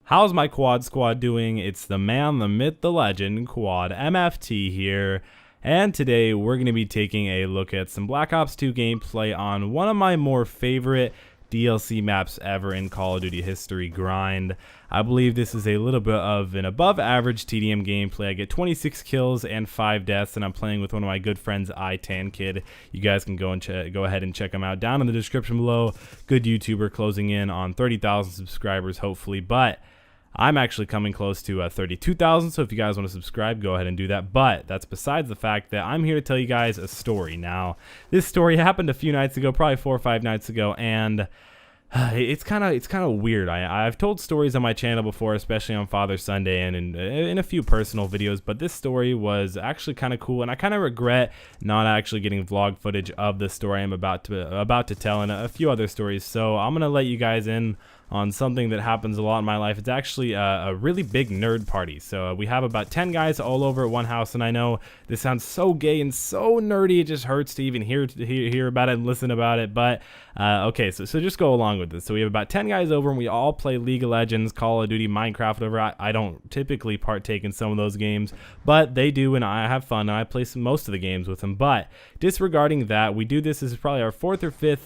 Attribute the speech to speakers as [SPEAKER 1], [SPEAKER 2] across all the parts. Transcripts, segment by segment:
[SPEAKER 1] How's my quad squad doing? It's the man, the myth, the legend, Quad MFT here. And today we're going to be taking a look at some Black Ops 2 gameplay on one of my more favorite DLC maps ever in Call of Duty history, Grind. I believe this is a little bit of an above average TDM gameplay. I get 26 kills and 5 deaths, and I'm playing with one of my good friends, iTanKid. You guys can go ahead and check him out down in the description below. Good YouTuber, closing in on 30,000 subscribers hopefully, but I'm actually coming close to 32,000, so if you guys want to subscribe, go ahead and do that. But that's besides the fact that I'm here to tell you guys a story. Now, this story happened a few nights ago, probably 4 or 5 nights ago, and it's kind of weird. I've told stories on my channel before, especially on Father's Sunday and in a few personal videos, but this story was actually kind of cool, and I kind of regret not actually getting vlog footage of the story I'm about to tell, and a few other stories. So I'm gonna let you guys in on something that happens a lot in my life. It's actually a really big nerd party. So we have about 10 guys all over at one house, and I know this sounds so gay and so nerdy, it just hurts to even hear about it and listen about it, but okay, so just go along with this. So we have about 10 guys over, and we all play League of Legends, Call of Duty, Minecraft, whatever. I don't typically partake in some of those games, but they do, and I have fun, and I play most of the games with them. But disregarding that, we do this is probably our fourth or fifth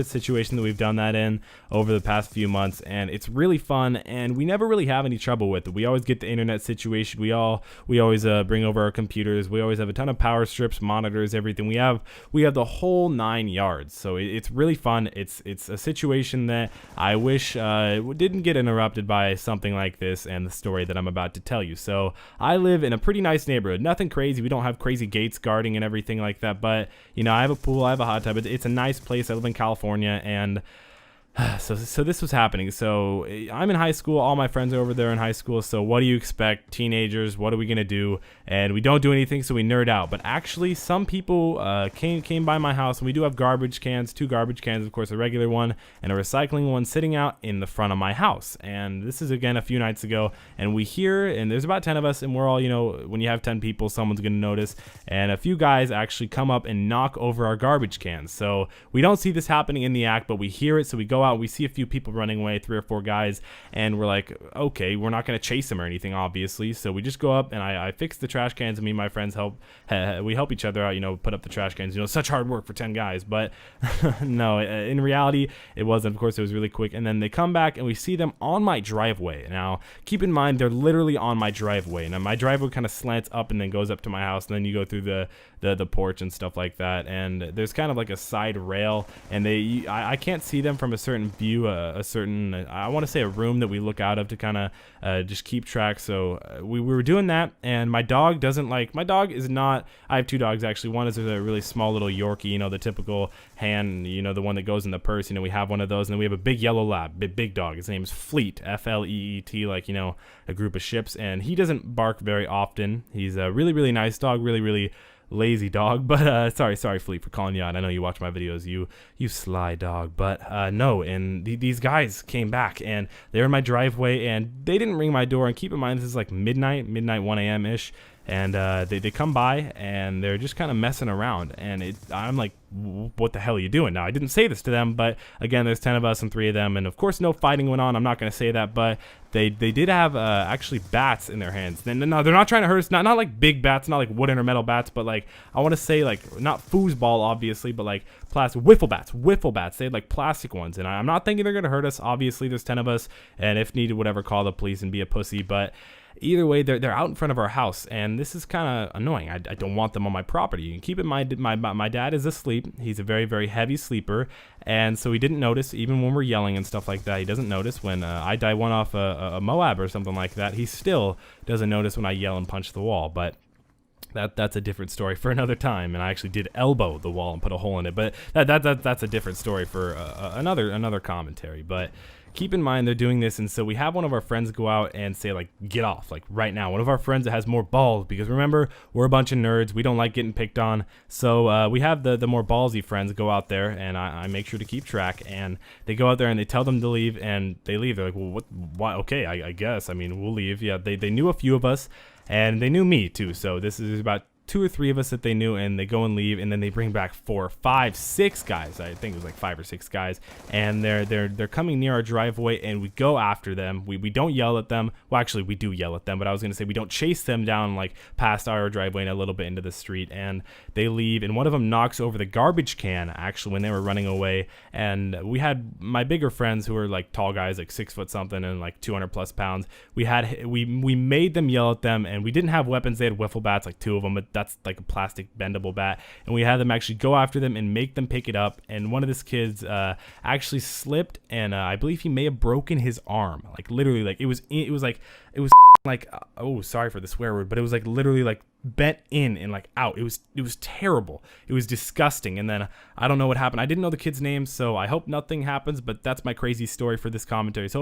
[SPEAKER 1] situation that we've done that in over the past few months, and it's really fun, and we never really have any trouble with it. We always get the internet situation. We always bring over our computers. We always have a ton of power strips, monitors, everything. We have the whole 9 yards. So it's really fun. It's a situation that I wish didn't get interrupted by something like this and the story that I'm about to tell you. So I live in a pretty nice neighborhood. Nothing crazy. We don't have crazy gates guarding and everything like that, but you know, I have a pool, I have a hot tub. It's a nice place. I live in California, and so this was happening. So I'm in high school, all my friends are over there in high school, so what do you expect? Teenagers, what are we gonna do? And we don't do anything, so we nerd out. But actually some people came by my house, and we do have garbage cans, 2 garbage cans, of course, a regular one and a recycling one, sitting out in the front of my house. And this is again a few nights ago, and we hear, and there's about 10 of us, and we're all, you know, when you have 10 people, someone's gonna notice, and a few guys actually come up and knock over our garbage cans. So we don't see this happening in the act, but we hear it, so we go out, we see a few people running away, 3 or 4 guys, and we're like, okay, we're not going to chase them or anything, obviously. So we just go up, and I fix the trash cans, and me and my friends we help each other out, you know, put up the trash cans. You know, such hard work for 10 guys, but no, in reality, it wasn't. Of course, it was really quick. And then they come back, and we see them on my driveway. Now, keep in mind, they're literally on my driveway. Now, my driveway kind of slants up and then goes up to my house, and then you go through the porch and stuff like that. And there's kind of like a side rail, and I can't see them from a certain view, I want to say a room that we look out of to kind of just keep track. So we were doing that, and my dog is not, I have 2 dogs actually. One is a really small little Yorkie, you know, the typical hand, you know, the one that goes in the purse, you know, we have one of those. And then we have a big yellow lab, big dog. His name is Fleet, F-L-E-E-T, like, you know, a group of ships, and he doesn't bark very often. He's a really nice dog, really lazy dog, but sorry Fleet for calling you out. I know you watch my videos, you sly dog. But no, and these guys came back, and they're in my driveway, and they didn't ring my door. And keep in mind, this is like midnight 1 a.m. ish, and they come by, and they're just kind of messing around, and I'm like, what the hell are you doing? Now, I didn't say this to them, but again, there's 10 of us and 3 of them, and of course no fighting went on. I'm not going to say that, but they did have actually bats in their hands. No, they're not trying to hurt us, not like big bats, not like wooden or metal bats, but like, I want to say like, not foosball obviously, but like plastic wiffle bats. They had like plastic ones, and I'm not thinking they're going to hurt us. Obviously there's 10 of us, and if needed, whatever, call the police and be a pussy. But either way, they're out in front of our house, and this is kind of annoying. I don't want them on my property. And keep in mind, my dad is asleep. He's a very heavy sleeper, and so he didn't notice, even when we're yelling and stuff like that. He doesn't notice when I die one off a Moab or something like that. He still doesn't notice when I yell and punch the wall. But that's a different story for another time. And I actually did elbow the wall and put a hole in it, but that's a different story for another commentary. But keep in mind, they're doing this, and so we have one of our friends go out and say, like, get off, like, right now. One of our friends that has more balls, because remember, we're a bunch of nerds. We don't like getting picked on. So we have the more ballsy friends go out there, and I make sure to keep track, and they go out there and they tell them to leave, and they leave. They're like, well, why? Okay, I guess. I mean, we'll leave. Yeah, they knew a few of us, and they knew me too. So this is about 2 or 3 of us that they knew, and they go and leave, and then they bring back 4, 5, 6 guys. I think it was like 5 or 6 guys, and they're coming near our driveway, and we go after them. We don't yell at them. Well, actually, we do yell at them, but I was gonna say we don't chase them down like past our driveway and a little bit into the street. And they leave, and one of them knocks over the garbage can actually when they were running away. And we had my bigger friends who were like tall guys, like 6 foot something and like 200 plus pounds. We made them yell at them, and we didn't have weapons. They had wiffle bats, like 2 of them, but that's like a plastic bendable bat, and we had them actually go after them and make them pick it up. And one of these kids actually slipped, and I believe he may have broken his arm, like literally, like it was like oh, sorry for the swear word, but it was like literally like bent in and like out. It was terrible. It was disgusting. And then I don't know what happened. I didn't know the kid's name, so I hope nothing happens, but that's my crazy story for this commentary. So hope